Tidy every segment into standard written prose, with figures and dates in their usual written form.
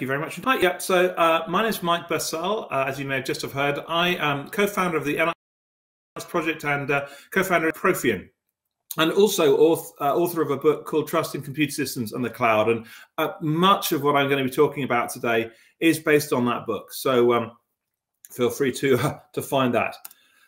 Thank you very much. Hi, yeah, so my name is Mike Bursell. As you may have just have heard, I am co-founder of the Enarx Project and co-founder of Profian, and also author of a book called Trusting Computer Systems and the Cloud. And much of what I'm going to be talking about today is based on that book. So feel free to find that.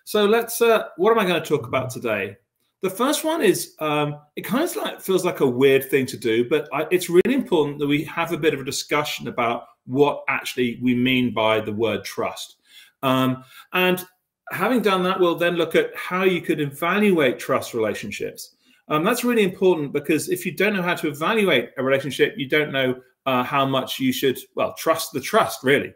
So let's, what am I going to talk about today? The first one is, it kind of feels like a weird thing to do, but it's really important that we have a bit of a discussion about what actually we mean by the word trust. And having done that, we'll then look at how you could evaluate trust relationships. That's really important because if you don't know how to evaluate a relationship, you don't know how much you should, well, trust the trust, really.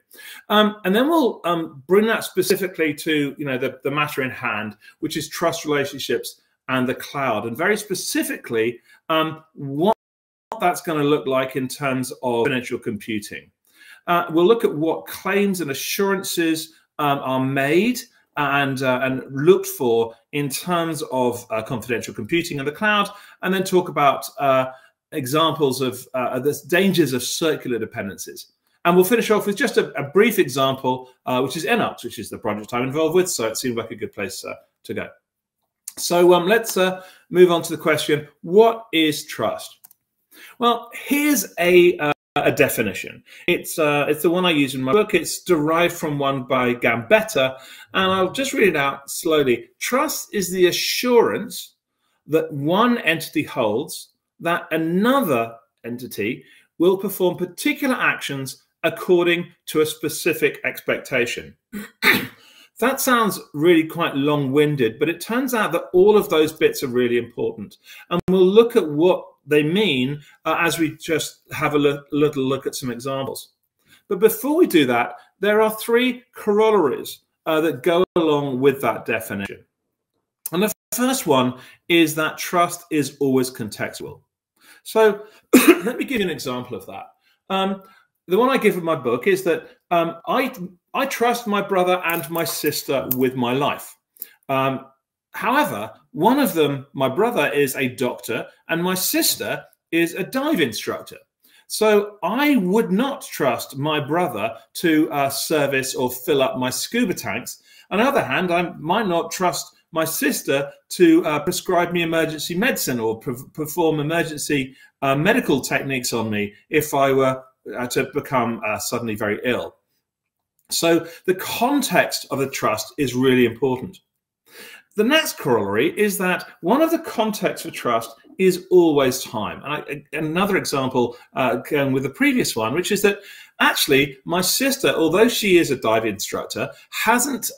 And then we'll bring that specifically to, the matter in hand, which is trust relationships and the cloud, and very specifically what that's going to look like in terms of exponential computing. We'll look at what claims and assurances are made and looked for in terms of confidential computing and the cloud, and then talk about examples of the dangers of circular dependencies. And we'll finish off with just a brief example, which is Enarx, which is the project I'm involved with, so it seemed like a good place to go. So let's move on to the question, what is trust? Well, here's a definition. It's the one I use in my book. It's derived from one by Gambetta, and I'll just read it out slowly. Trust is the assurance that one entity holds that another entity will perform particular actions according to a specific expectation. That sounds really quite long-winded, but it turns out that all of those bits are really important. And we'll look at what they mean as we just have a little look at some examples. But before we do that, there are three corollaries that go along with that definition. And the first one is that trust is always contextual. So let me give you an example of that. The one I give in my book is that I trust my brother and my sister with my life. However, one of them, my brother, is a doctor and my sister is a dive instructor. So I would not trust my brother to service or fill up my scuba tanks. On the other hand, I might not trust my sister to prescribe me emergency medicine or perform emergency medical techniques on me if I were to become suddenly very ill. So the context of the trust is really important. The next corollary is that one of the contexts for trust is always time. And another example going with the previous one, which is that actually my sister, although she is a dive instructor, hasn't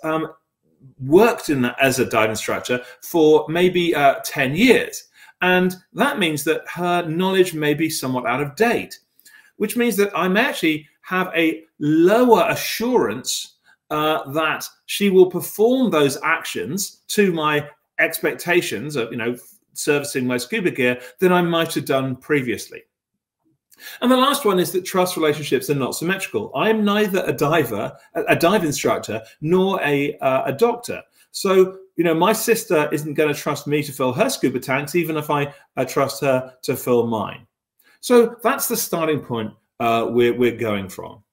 worked as a dive instructor for maybe 10 years. And that means that her knowledge may be somewhat out of date, which means that I may actually have a lower assurance that she will perform those actions to my expectations of, servicing my scuba gear than I might have done previously. And the last one is that trust relationships are not symmetrical. I'm neither a dive instructor, nor a doctor. So, my sister isn't going to trust me to fill her scuba tanks, even if I trust her to fill mine. So that's the starting point we're going from.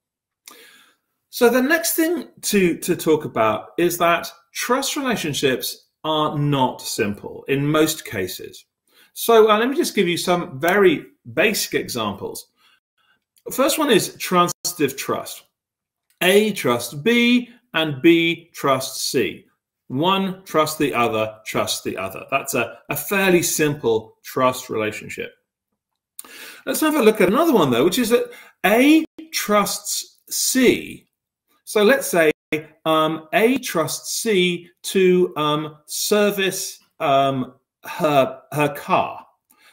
So the next thing to talk about is that trust relationships are not simple in most cases. So let me just give you some very basic examples. The first one is transitive trust. A trusts B and B trusts C. One trusts the other, trusts the other. That's a fairly simple trust relationship. Let's have a look at another one, though, which is that A trusts C. So let's say A trusts C to service her car.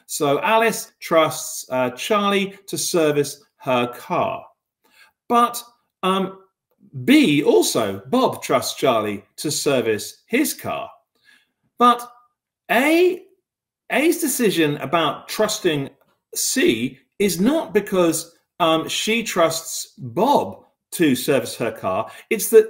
So Alice trusts Charlie to service her car. But B also, Bob trusts Charlie to service his car. But A's decision about trusting C is not because she trusts Bob to service her car. It's that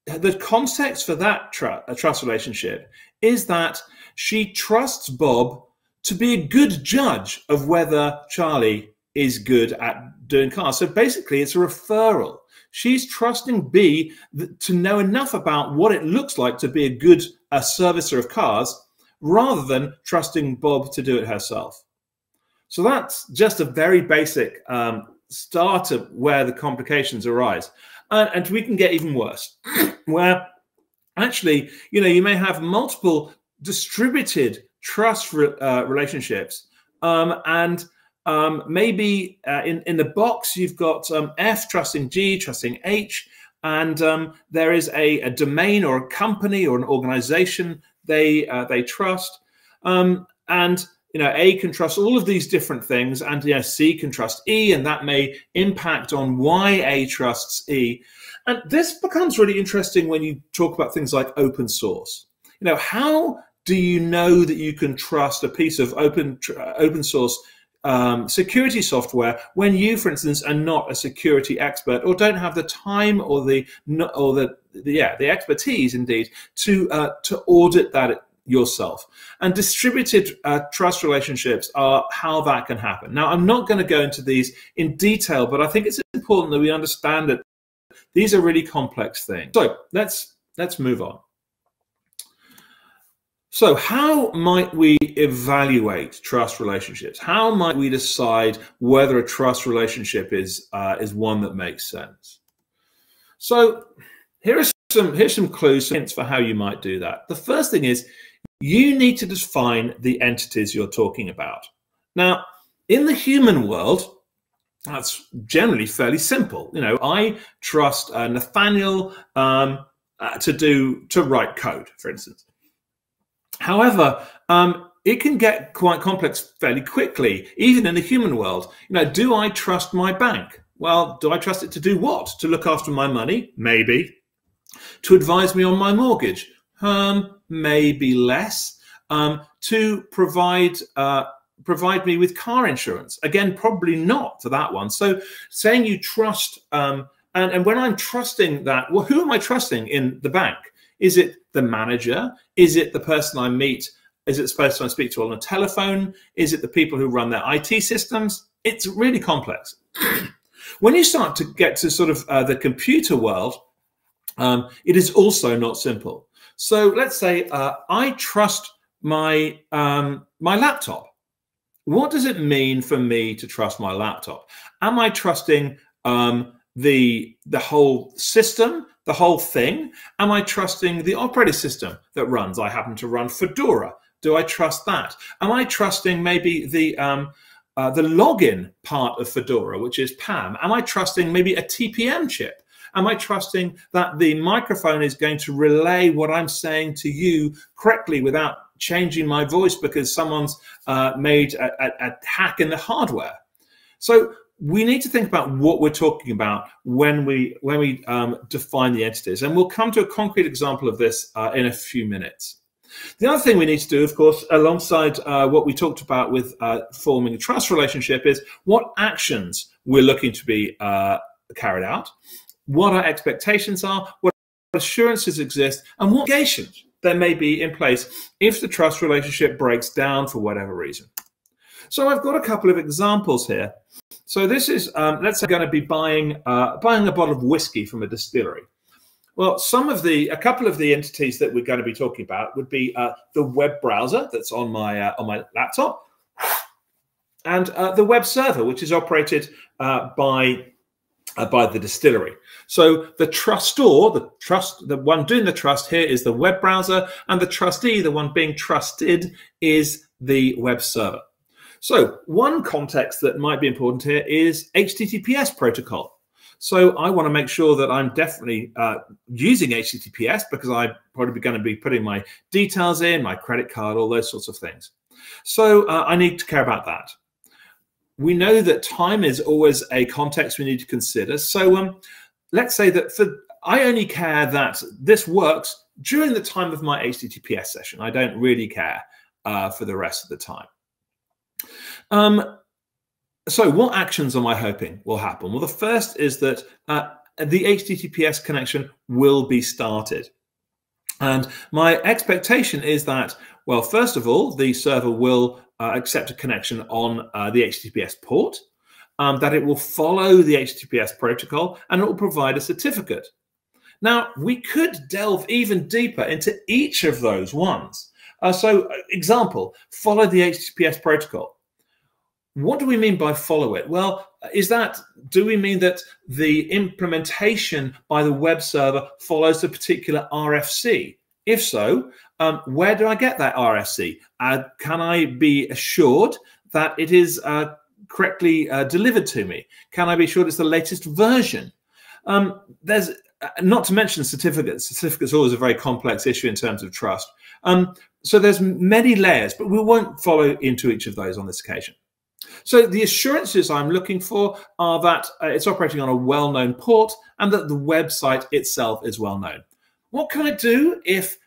the context for that trust relationship is that she trusts Bob to be a good judge of whether Charlie is good at doing cars. So basically, it's a referral. She's trusting B to know enough about what it looks like to be a good servicer of cars, rather than trusting Bob to do it herself. So that's just a very basic start of where the complications arise. And we can get even worse, where actually, you may have multiple distributed trust relationships, and maybe in the box you've got F trusting G, trusting H, and there is a domain or a company or an organization they trust, and A can trust all of these different things, and C can trust E, and that may impact on why A trusts E. And this becomes really interesting when you talk about things like open source. How do you know that you can trust a piece of open source security software when you, for instance, are not a security expert, or don't have the time or the expertise, indeed, to audit that yourself? And distributed trust relationships are how that can happen. Now, I'm not going to go into these in detail, but I think it's important that we understand that these are really complex things. So let's move on. So how might we evaluate trust relationships? How might we decide whether a trust relationship is one that makes sense? So here's some clues, some hints for how you might do that. The first thing is you need to define the entities you're talking about. Now, in the human world, that's generally fairly simple. I trust Nathaniel to write code, for instance. However, it can get quite complex fairly quickly, even in the human world. Do I trust my bank? Well, do I trust it to do what? To look after my money? Maybe. To advise me on my mortgage? Maybe less. To provide me with car insurance? Again, probably not for that one. So saying you trust, and when I'm trusting that, well, who am I trusting in the bank? Is it the manager? Is it the person I meet? Is it the person I speak to on the telephone? Is it the people who run their IT systems? It's really complex. When you start to get to sort of the computer world, it is also not simple. So let's say I trust my laptop. What does it mean for me to trust my laptop? Am I trusting the whole system, the whole thing? Am I trusting the operating system that runs? I happen to run Fedora. Do I trust that? Am I trusting maybe the login part of Fedora, which is PAM? Am I trusting maybe a TPM chip? Am I trusting that the microphone is going to relay what I'm saying to you correctly without changing my voice because someone's made a hack in the hardware? So we need to think about what we're talking about when we define the entities, and we'll come to a concrete example of this in a few minutes. The other thing we need to do, of course, alongside what we talked about with forming a trust relationship, is what actions we're looking to be carried out, what our expectations are, what assurances exist, and what obligations there may be in place if the trust relationship breaks down for whatever reason. So I've got a couple of examples here. So this is, let's say, going to be buying a bottle of whiskey from a distillery. Well, a couple of the entities that we're going to be talking about would be the web browser that's on my laptop, and the web server, which is operated by the distillery. So the trustor, the one doing the trust here, is the web browser, and the trustee, the one being trusted, is the web server. So one context that might be important here is HTTPS protocol. So I want to make sure that I'm definitely using HTTPS because I'm probably going to be putting my details in, my credit card, all those sorts of things. So I need to care about that. We know that time is always a context we need to consider. So let's say that I only care that this works during the time of my HTTPS session. I don't really care for the rest of the time. So what actions am I hoping will happen? Well, the first is that the HTTPS connection will be started. And my expectation is that, well, first of all, the server will accept a connection on the HTTPS port. that it will follow the HTTPS protocol, and it will provide a certificate. Now, we could delve even deeper into each of those ones. Example, follow the HTTPS protocol. What do we mean by follow it? Well, do we mean that the implementation by the web server follows a particular RFC? If so, where do I get that RFC? Can I be assured that it is correctly delivered to me? Can I be assured it's the latest version? There's not to mention certificates. Certificates are always a very complex issue in terms of trust. So there's many layers, but we won't follow into each of those on this occasion. So the assurances I'm looking for are that it's operating on a well-known port and that the website itself is well-known. What can I do if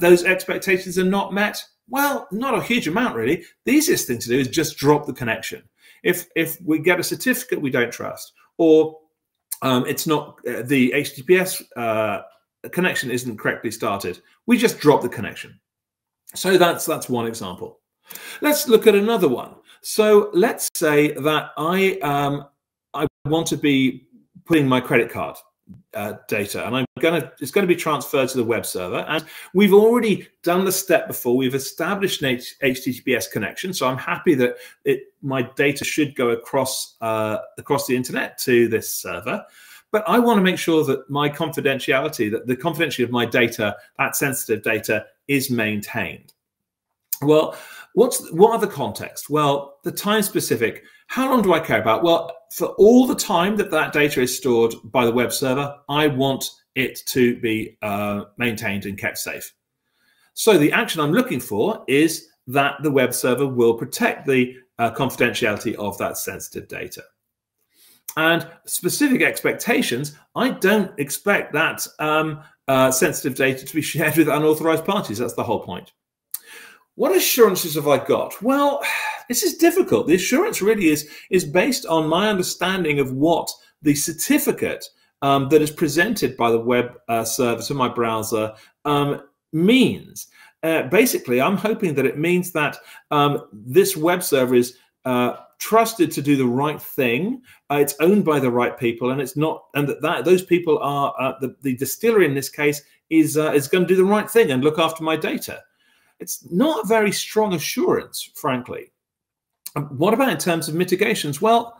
those expectations are not met? Well, not a huge amount, really. The easiest thing to do is just drop the connection. If we get a certificate we don't trust, or it's not the HTTPS connection isn't correctly started, we just drop the connection. So that's one example. Let's look at another one. So let's say that I want to be putting my credit card data, and it's going to be transferred to the web server. And we've already done the step before. We've established an HTTPS connection, so I'm happy that my data should go across the internet to this server. But I want to make sure that my confidentiality, that the confidentiality of my data, that sensitive data, is maintained. Well, what are the context? Well, the time specific. How long do I care about? Well, for all the time that data is stored by the web server, I want it to be maintained and kept safe. So the action I'm looking for is that the web server will protect the confidentiality of that sensitive data. And specific expectations, I don't expect that sensitive data to be shared with unauthorized parties. That's the whole point. What assurances have I got? Well, this is difficult. The assurance really is based on my understanding of what the certificate that is presented by the web server to my browser means. Basically, I'm hoping that it means that this web server is trusted to do the right thing. It's owned by the right people, and it's not, and that those people are the distillery in this case is going to do the right thing and look after my data. It's not a very strong assurance, frankly. What about in terms of mitigations? Well,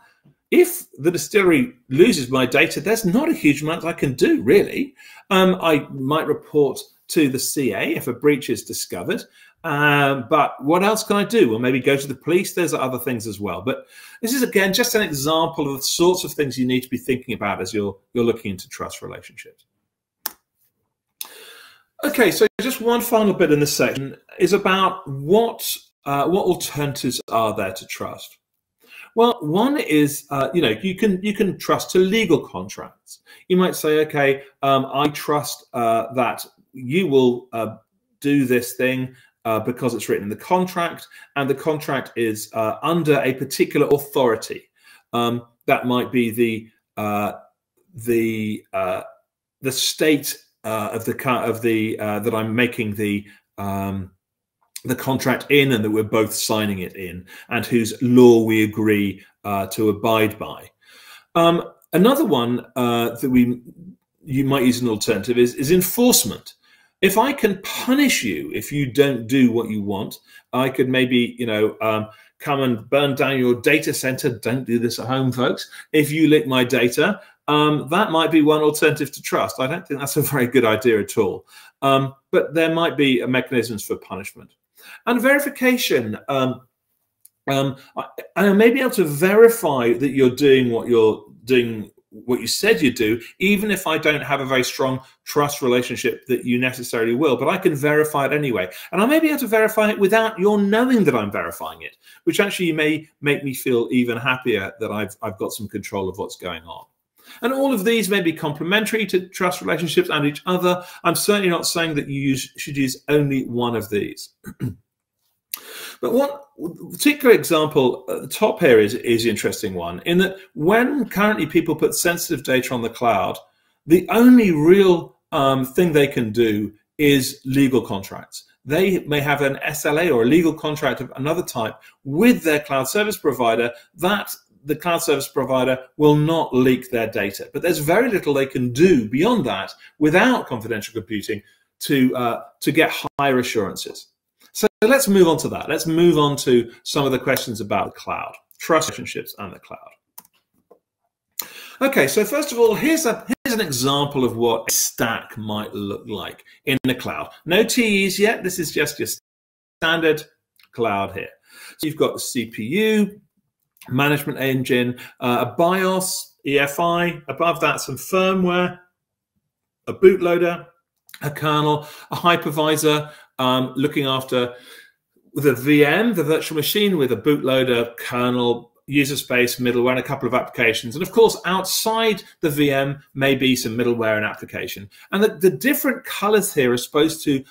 if the distillery loses my data, there's not a huge amount I can do, really. I might report to the CA if a breach is discovered. But what else can I do? Well, maybe go to the police. There's other things as well. But this is, again, just an example of the sorts of things you need to be thinking about as you're looking into trust relationships. Okay, so just one final bit in this section is about what alternatives are there to trust. Well, one is, you can trust to legal contracts. You might say, okay, I trust that you will do this thing because it's written in the contract, and the contract is under a particular authority. That might be the state that I'm making the contract in, and that we're both signing it in, and whose law we agree to abide by. Another one that you might use an alternative is enforcement. If I can punish you if you don't do what you want, I could maybe come and burn down your data center. Don't do this at home, folks. If you lick my data, that might be one alternative to trust. I don't think that's a very good idea at all. But there might be mechanisms for punishment. And verification. I may be able to verify that you're doing what you said you do, even if I don't have a very strong trust relationship that you necessarily will, but I can verify it anyway. And I may be able to verify it without your knowing that I'm verifying it, which actually may make me feel even happier that I've got some control of what's going on. And all of these may be complementary to trust relationships and each other. I'm certainly not saying that you should use only one of these. But one particular example at the top here is the interesting one, in that when currently people put sensitive data on the cloud, the only real thing they can do is legal contracts. They may have an SLA or a legal contract of another type with their cloud service provider that the cloud service provider will not leak their data. But there's very little they can do beyond that without confidential computing to get higher assurances. So let's move on to that. Let's move on to some of the questions about the cloud, trust relationships and the cloud. Okay, so first of all, here's an example of what a stack might look like in the cloud. No TEs yet. This is just your standard cloud here. So you've got the CPU, management engine, a BIOS, EFI, above that some firmware, a bootloader, a kernel, a hypervisor looking after the VM, the virtual machine, with a bootloader, kernel, user space, middleware, and a couple of applications. And of course, outside the VM may be some middleware and application. And the different colors here are supposed to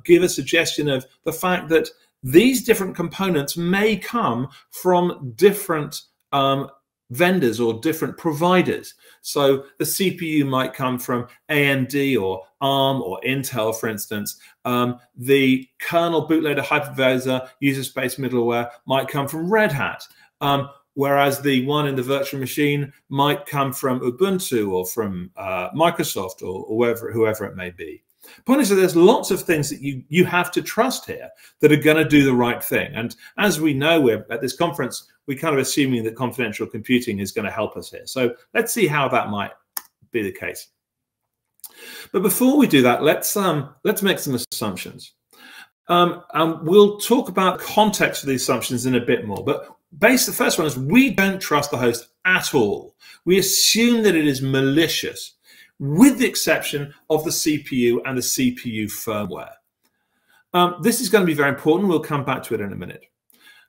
give a suggestion of the fact that these different components may come from different vendors or different providers. So the CPU might come from AMD or ARM or Intel, for instance. The kernel, bootloader, hypervisor, user space, middleware might come from Red Hat. Whereas the one in the virtual machine might come from Ubuntu or from Microsoft or whoever it may be. Point is that there's lots of things that you have to trust here that are going to do the right thing. And as we know, we're at this conference, we're kind of assuming that confidential computing is going to help us here. So let's see how that might be the case. But before we do that, let's make some assumptions. And we'll talk about the context of the assumptions in a bit more. But the first one is we don't trust the host at all. We assume that it is malicious, with the exception of the CPU and the CPU firmware. This is going to be very important. We'll come back to it in a minute.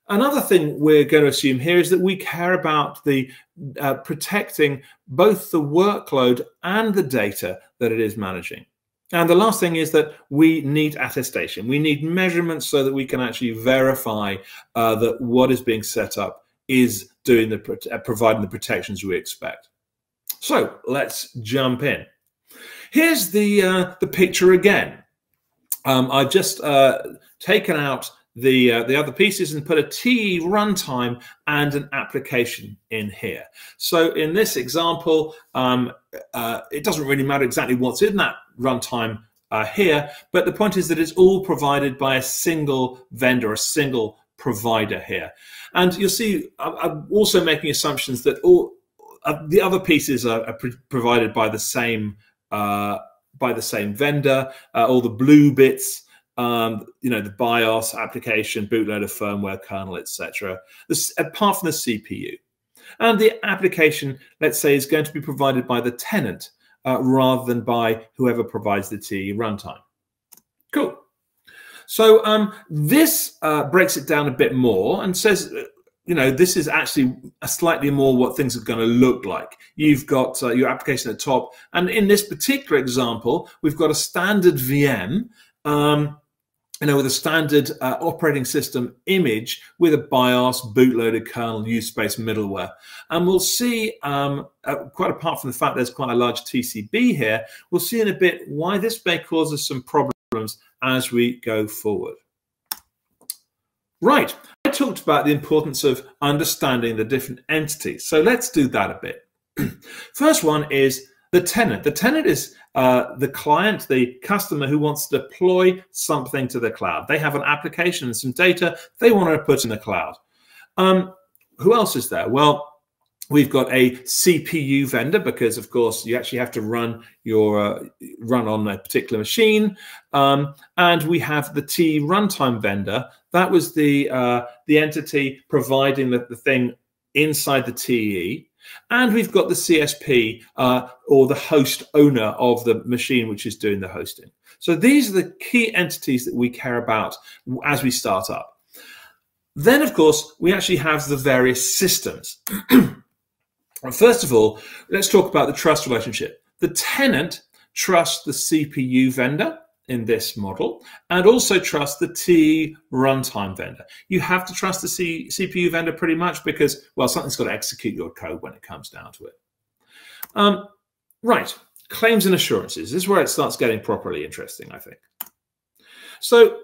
Another thing we're going to assume here is that we care about the protecting both the workload and the data that it is managing. And the last thing is that we need attestation. We need measurements so that we can actually verify that what is being set up is doing providing the protections we expect. So let's jump in. Here's the picture again. I've just taken out the other pieces and put a TE runtime and an application in here. So in this example, it doesn't really matter exactly what's in that runtime here, but the point is that it's all provided by a single vendor, a single provider here. And you'll see I'm also making assumptions that all the other pieces are provided by the same vendor, all the blue bits. The BIOS, application, bootloader, firmware, kernel, etc. Apart from the CPU. And the application, let's say, is going to be provided by the tenant rather than by whoever provides the TE runtime. Cool. So this breaks it down a bit more and says, this is actually a slightly more what things are going to look like. You've got your application at the top. And in this particular example, we've got a standard VM, with a standard operating system image with a BIOS, bootloader, kernel, user space, middleware. And we'll see, quite apart from the fact there's quite a large TCB here, we'll see in a bit why this may cause us some problems as we go forward. Right, I talked about the importance of understanding the different entities. So let's do that a bit. First one is the tenant. The tenant is the client, the customer who wants to deploy something to the cloud. They have an application and some data they want to put in the cloud. Who else is there? Well, we've got a CPU vendor because, of course, you actually have to run on a particular machine. And we have the TE runtime vendor. That was the entity providing the thing inside the TE. And we've got the CSP or the host owner of the machine which is doing the hosting. So these are the key entities that we care about as we start up. Then, of course, we actually have the various systems. First of all, let's talk about the trust relationship. The tenant trusts the CPU vendor in this model and also trusts the TE runtime vendor. You have to trust the CPU vendor pretty much because, well, something's got to execute your code when it comes down to it. Right, claims and assurances. This is where it starts getting properly interesting, I think. So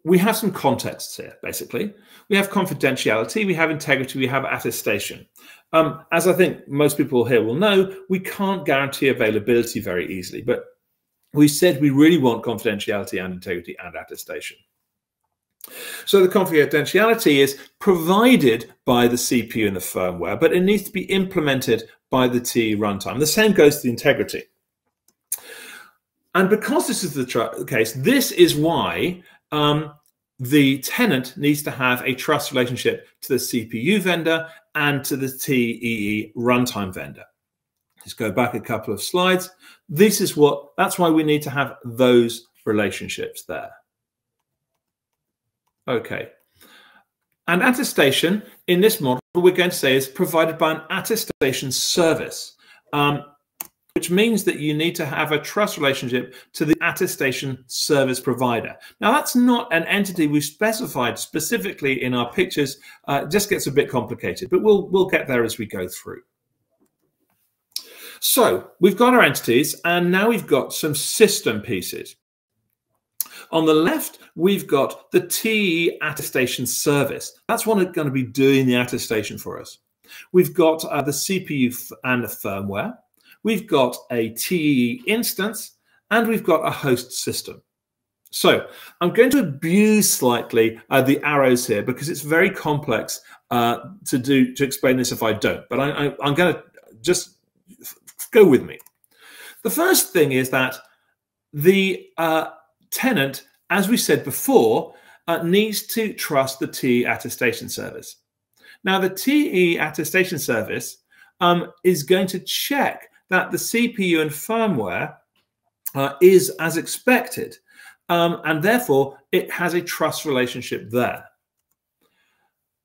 we have some contexts here, basically. We have confidentiality, we have integrity, we have attestation. As I think most people here will know, we can't guarantee availability very easily, but we said we really want confidentiality and integrity and attestation. So the confidentiality is provided by the CPU and the firmware, but it needs to be implemented by the TE runtime. The same goes to the integrity. And because this is the case, this is why the tenant needs to have a trust relationship to the CPU vendor and to the TEE runtime vendor. Let's go back a couple of slides. That's why we need to have those relationships there. Okay. And attestation in this model, we're going to say, is provided by an attestation service, which means that you need to have a trust relationship to the attestation service provider. Now, that's not an entity we've specified specifically in our pictures. It just gets a bit complicated, but we'll get there as we go through. So we've got our entities, and now we've got some system pieces. On the left, we've got the TE attestation service. That's what is going to be doing the attestation for us. We've got the CPU and the firmware. We've got a TE instance, and we've got a host system. So I'm going to abuse slightly the arrows here because it's very complex to explain this if I don't. But I'm going to just go with me. The first thing is that the tenant, as we said before, needs to trust the TE attestation service. Now, the TE attestation service is going to check that the CPU and firmware is as expected, and therefore it has a trust relationship there.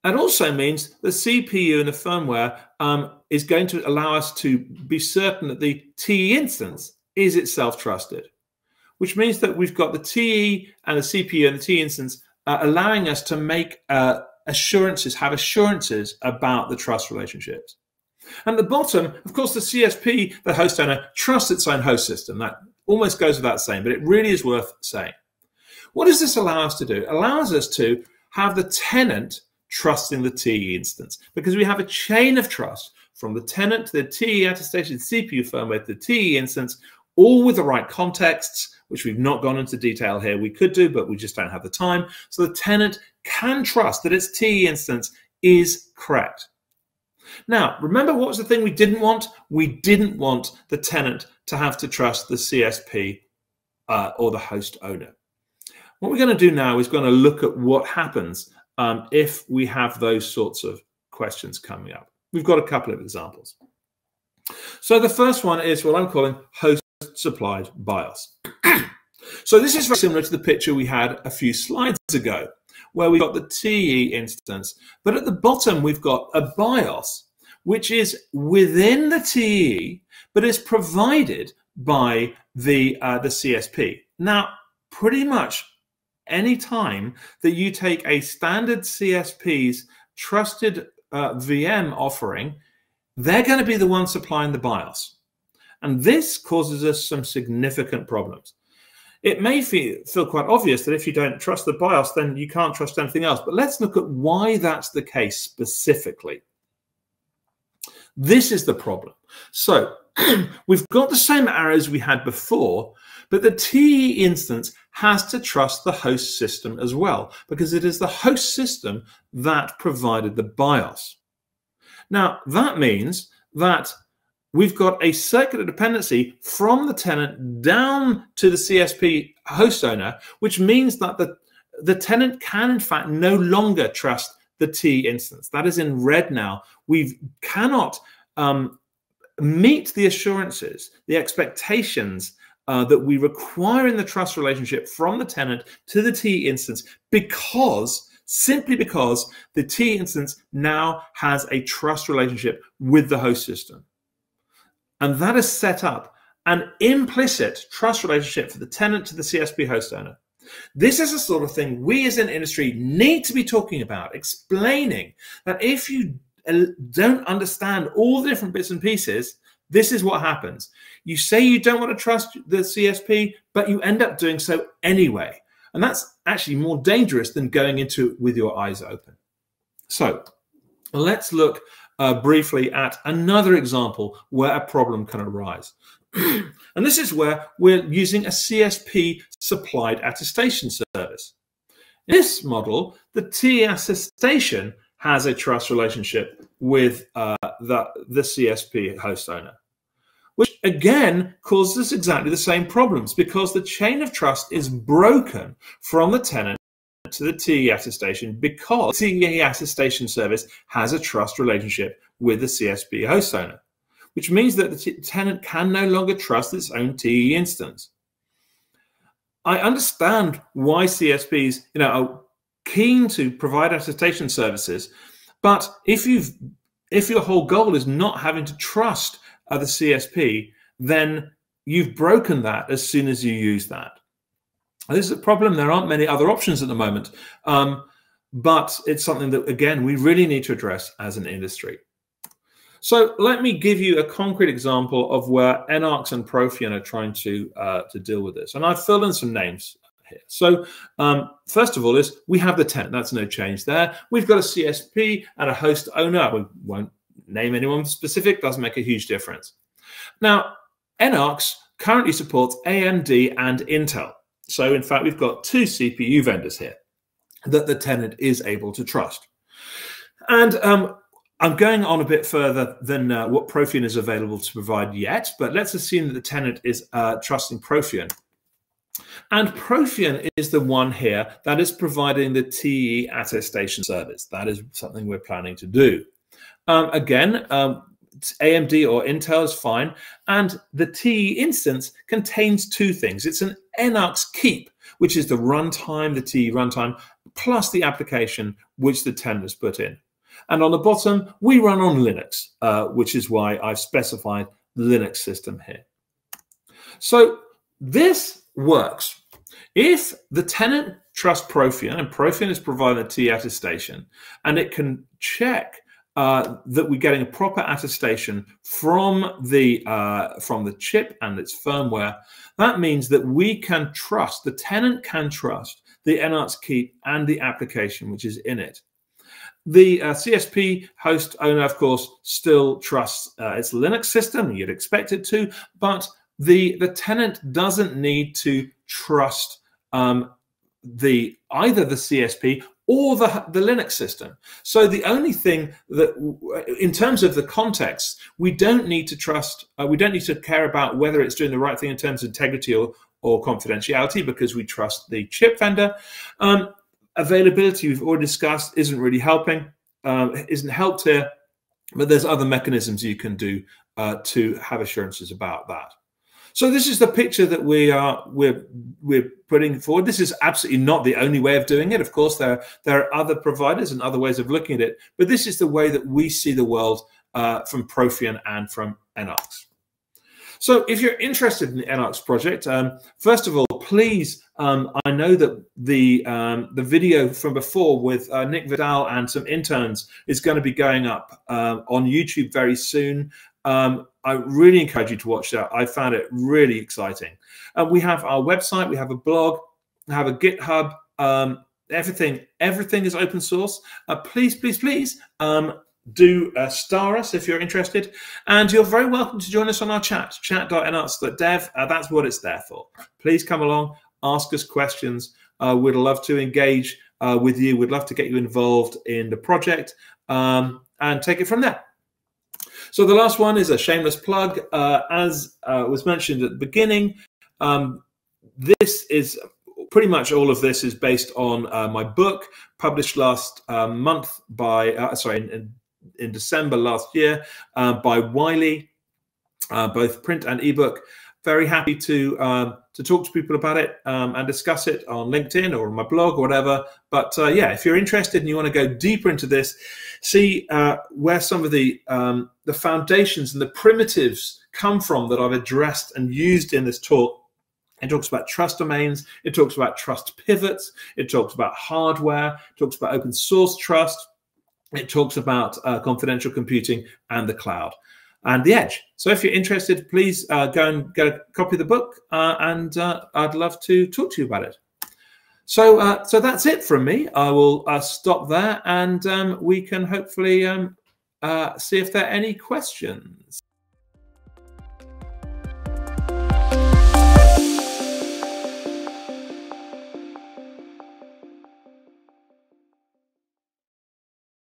That also means the CPU and the firmware is going to allow us to be certain that the TE instance is itself trusted, which means that we've got the TE and the CPU and the TE instance allowing us to make assurances about the trust relationships. And at the bottom, of course, the CSP, the host owner, trusts its own host system. That almost goes without saying, but it really is worth saying. What does this allow us to do? It allows us to have the tenant trusting the TE instance, because we have a chain of trust from the tenant to the TE attestation, CPU firmware to the TE instance, all with the right contexts, which we've not gone into detail here. We could do, but we just don't have the time. So the tenant can trust that its TE instance is correct. Now, remember, what was the thing we didn't want? We didn't want the tenant to have to trust the CSP or the host owner. What we're going to do now is going to look at what happens if we have those sorts of questions coming up. We've got a couple of examples. So the first one is what I'm calling host-supplied BIOS. So this is very similar to the picture we had a few slides ago, where we've got the TE instance, but at the bottom we've got a BIOS, which is within the TE, but is provided by the CSP. Now, pretty much any time that you take a standard CSP's trusted VM offering, they're going to be the one supplying the BIOS. And this causes us some significant problems. It may feel quite obvious that if you don't trust the BIOS, then you can't trust anything else. But let's look at why that's the case specifically. This is the problem. So we've got the same arrows we had before, but the TE instance has to trust the host system as well, because it is the host system that provided the BIOS. Now, that means that we've got a circular dependency from the tenant down to the CSP host owner, which means that the tenant can, in fact, no longer trust the TE instance. That is in red now. We cannot meet the assurances, the expectations that we require in the trust relationship from the tenant to the TE instance simply because the TE instance now has a trust relationship with the host system. And that has set up an implicit trust relationship for the tenant to the CSP host owner. This is the sort of thing we as an industry need to be talking about, explaining that if you don't understand all the different bits and pieces, this is what happens. You say you don't want to trust the CSP, but you end up doing so anyway. And that's actually more dangerous than going into it with your eyes open. So let's look briefly at another example where a problem can arise. And this is where we're using a CSP supplied attestation service. In this model, the TE attestation has a trust relationship with the CSP host owner, which again causes exactly the same problems because the chain of trust is broken from the tenant to the TE attestation because the TE attestation service has a trust relationship with the CSP host owner, which means that the tenant can no longer trust its own TE instance. I understand why CSPs, are keen to provide attestation services, but if your whole goal is not having to trust the CSP, then you've broken that as soon as you use that. This is a problem. There aren't many other options at the moment, but it's something that, again, we really need to address as an industry. So let me give you a concrete example of where Enarx and Profian are trying to deal with this. And I've filled in some names here. So first of all is we have the tenant. That's no change there. We've got a CSP and a host owner. We won't name anyone specific. Doesn't make a huge difference. Now, Enarx currently supports AMD and Intel. So in fact, we've got two CPU vendors here that the tenant is able to trust. And I'm going on a bit further than what Profian is available to provide yet, but let's assume that the tenant is trusting Profian. And Profian is the one here that is providing the TE attestation service. That is something we're planning to do. Again, AMD or Intel is fine. And the TE instance contains two things. It's an Enarx keep, which is the runtime, the TE runtime, plus the application which the tenant has put in. And on the bottom, we run on Linux, which is why I've specified the Linux system here. So this works. If the tenant trusts Profian, and Profian is providing a TE attestation, and it can check that we're getting a proper attestation from the chip and its firmware, that means that we can trust, the tenant can trust the Enarx keep and the application which is in it. The CSP host owner, of course, still trusts its Linux system. You'd expect it to, but the tenant doesn't need to trust either the CSP or the Linux system. So the only thing that, in terms of the context, we don't need to trust, we don't need to care about whether it's doing the right thing in terms of integrity or confidentiality, because we trust the chip vendor. Availability, we've already discussed, isn't really helping, isn't helped here, but there's other mechanisms you can do to have assurances about that. So this is the picture that we're putting forward. This is absolutely not the only way of doing it. Of course, there are other providers and other ways of looking at it, but this is the way that we see the world from Profian and from Enarx. So if you're interested in the Enarx project, first of all, please, I know that the video from before with Nick Vidal and some interns is going to be going up on YouTube very soon. I really encourage you to watch that. I found it really exciting. We have our website, we have a blog, we have a GitHub, everything is open source. Please, please, please do star us if you're interested, and you're very welcome to join us on our chat.enarx.dev. That's what it's there for. Please come along, ask us questions. We'd love to engage with you. We'd love to get you involved in the project and take it from there. So the last one is a shameless plug. As was mentioned at the beginning, this is pretty much all of this is based on my book published last month by, in December last year by Wiley, both print and ebook. Very happy to talk to people about it and discuss it on LinkedIn or on my blog or whatever. But yeah, if you're interested and you want to go deeper into this, see where some of the foundations and the primitives come from that I've addressed and used in this talk. It talks about trust domains. It talks about trust pivots. It talks about hardware. It talks about open source trust. It talks about confidential computing and the cloud and the edge. So if you're interested, please go and get a copy of the book, and I'd love to talk to you about it. So that's it from me. I will stop there, and we can hopefully see if there are any questions.